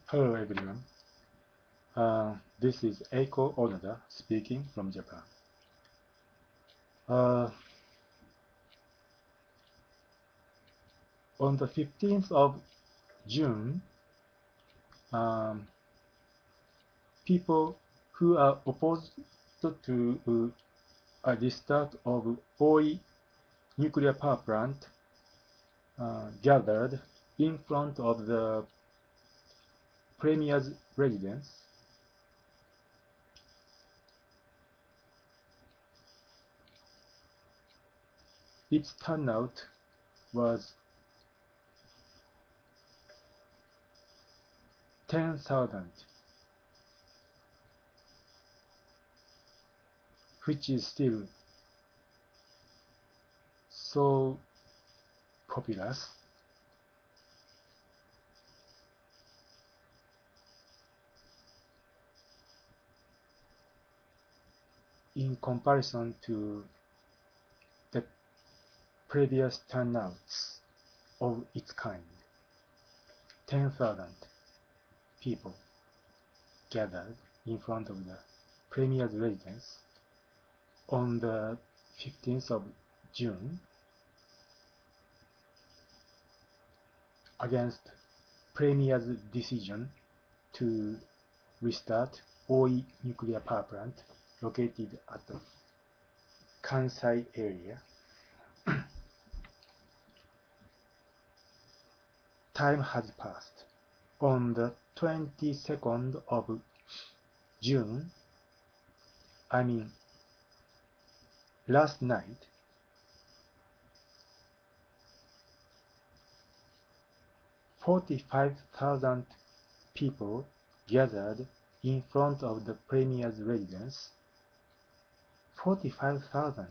Hello everyone. This is Eiko Onoda speaking from Japan. Uh, on the 15th of June, um, people who are opposed to a restart of Oi nuclear power plant gathered in front of the Premier's residence. Its turnout was 10,000, which is still so populous in comparison to the previous turnouts of its kind. 10,000 people gathered in front of the Premier's residence on the 15th of June against Premier's decision to restart Oi nuclear power plant located at the Kansai area. Time has passed. On the 22nd of June, I mean last night, 45,000 people gathered in front of the Premier's residence. 45,000.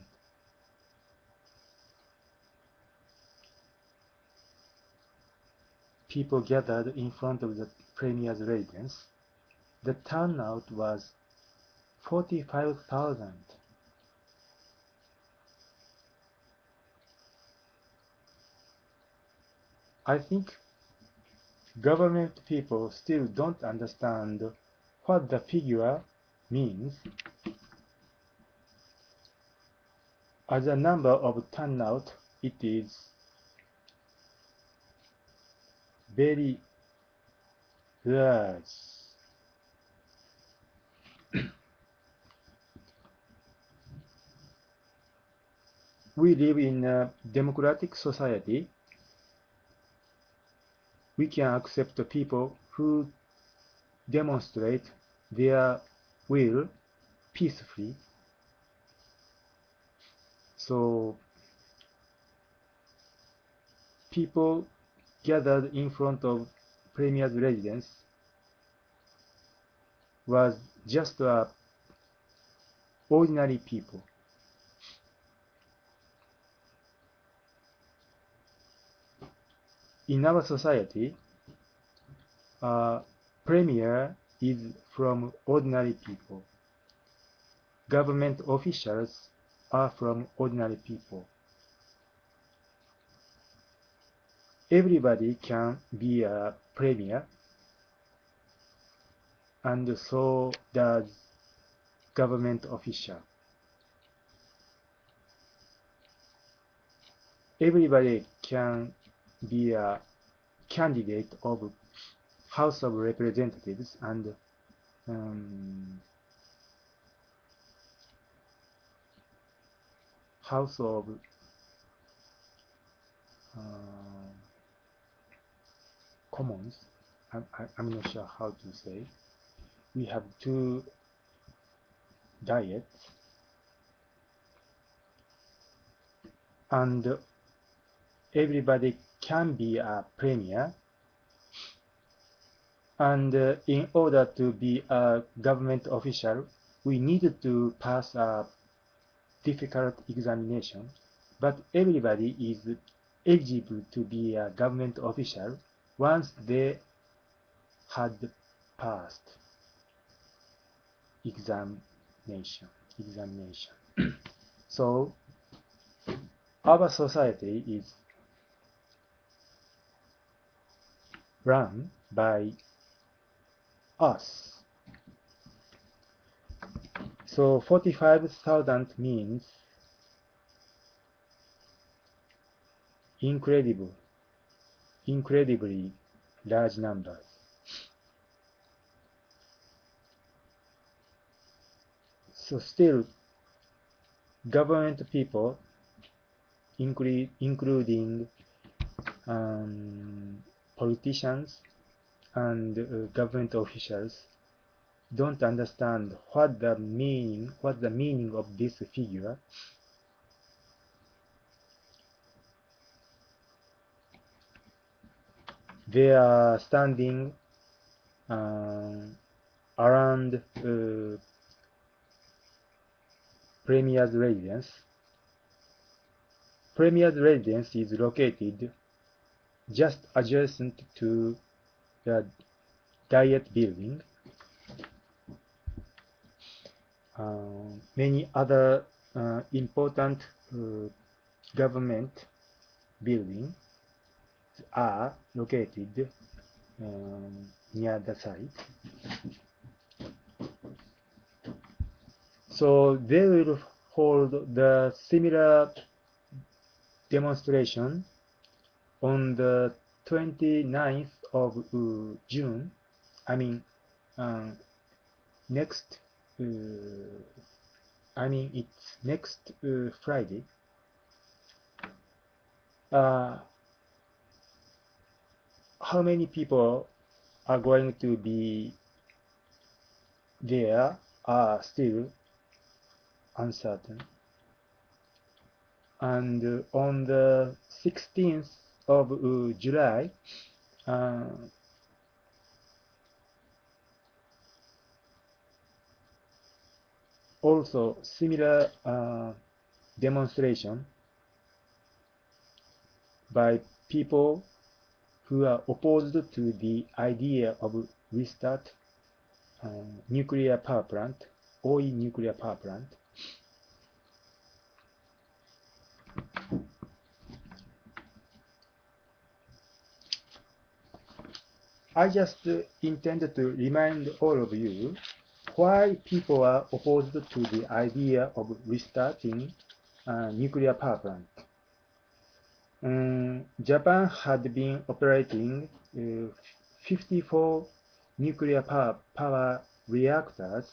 People gathered in front of the Premier's residence. The turnout was 45,000. I think government people still don't understand what the figure means. As a number of turnout, it is very large. We live in a democratic society. We can accept people who demonstrate their will peacefully. So people gathered in front of Premier's residence was just ordinary people. In our society, Premier is from ordinary people. Government officials are from ordinary people. Everybody can be a premier, and so does government official. Everybody can be a candidate of House of Representatives and House of Commons. I'm not sure how to say. We have two diets, and everybody can be a premier. And in order to be a government official, we need to pass a difficult examination. But everybody is eligible to be a government official once they had passed examination. So our society is run by Earth. So 45,000 means incredibly large numbers. So still, government people, including politicians and government officials, don't understand what the meaning of this figure. They are standing around Premier's residence. Premier's residence is located just adjacent to the Diet building. Many other important government buildings are located near the site. So they will hold the similar demonstration on the 29th of June. I mean, next. It's next Friday. How many people are going to be there are still uncertain. And on the 16th of July, also similar demonstration by people who are opposed to the idea of restart nuclear power plant, Oi nuclear power plant. I just intended to remind all of you why people are opposed to the idea of restarting nuclear power plant. Japan had been operating 54 nuclear power reactors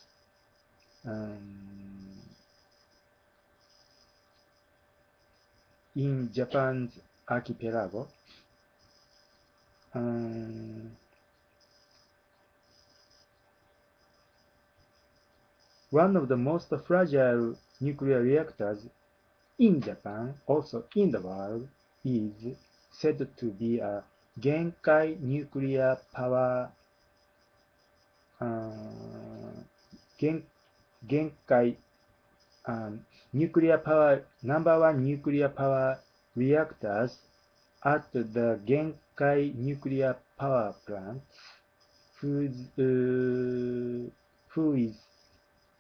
in Japan's archipelago. One of the most fragile nuclear reactors in Japan, also in the world, is said to be a Genkai nuclear power Genkai nuclear power #1 nuclear power reactors at the Genkai nuclear power plant, who is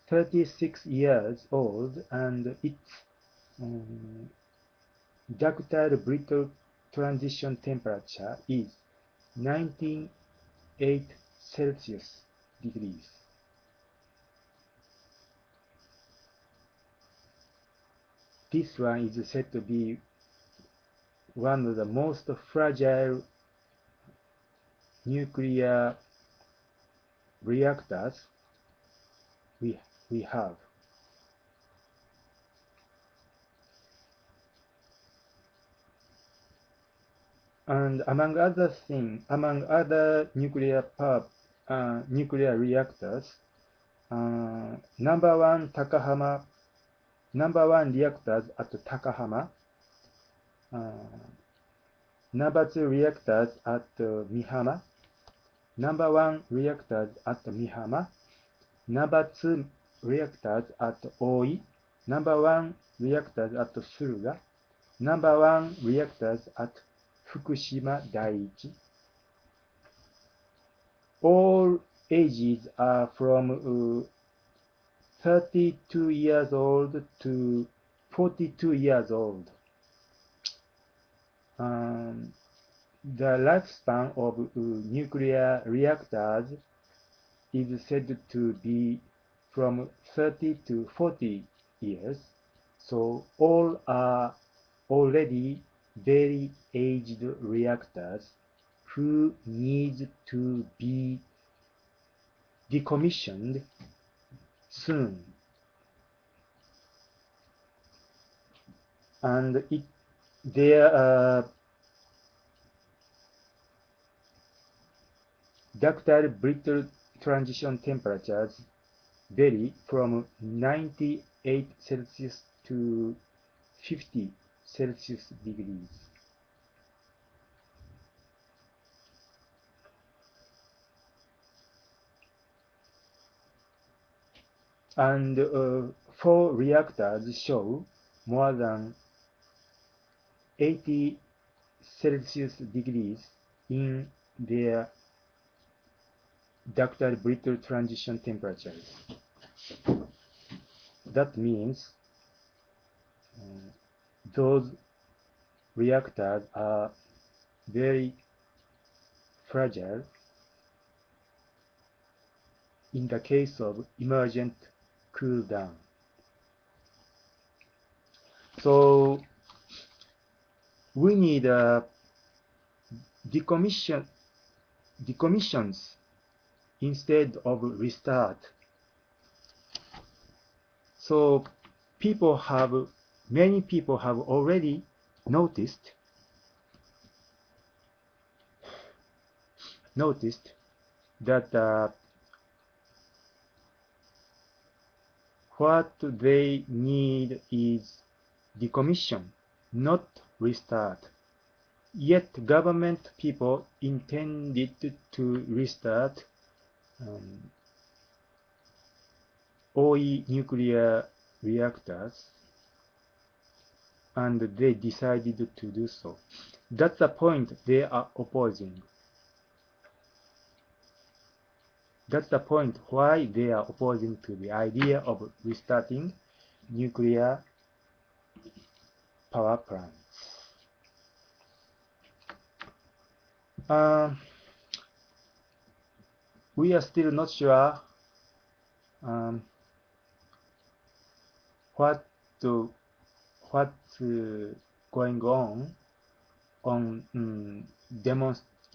36 years old, and its ductile brittle transition temperature is 98 Celsius degrees. This one is said to be one of the most fragile nuclear reactors we have. And among other nuclear reactors, number one reactors at Takahama, number two reactors at Mihama, number one reactors at Mihama, number two reactors at Oi, number one reactors at Suruga, number one reactors at Fukushima Daiichi. All ages are from 32 years old to 42 years old. The lifespan of nuclear reactors is said to be from 30 to 40 years, so all are already very aged reactors who need to be decommissioned soon. And their ductile brittle transition temperatures vary from 98 Celsius to 50 Celsius degrees. And 4 reactors show more than 80 Celsius degrees in their ductile brittle transition temperatures. That means those reactors are very fragile in the case of emergent cool down. So we need decommissions instead of restart. So many people have already noticed that what they need is decommission, not restart. Yet government people intended to restart OE nuclear reactors, and they decided to do so. That's the point they are opposing. That's the point why they are opposing to the idea of restarting nuclear power plants. We are still not sure what's going on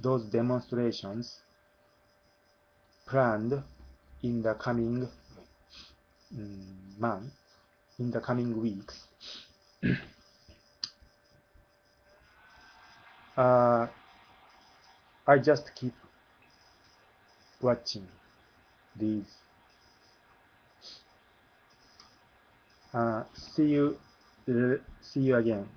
those demonstrations planned in the coming month, in the coming weeks. I just keep watching these. See you again.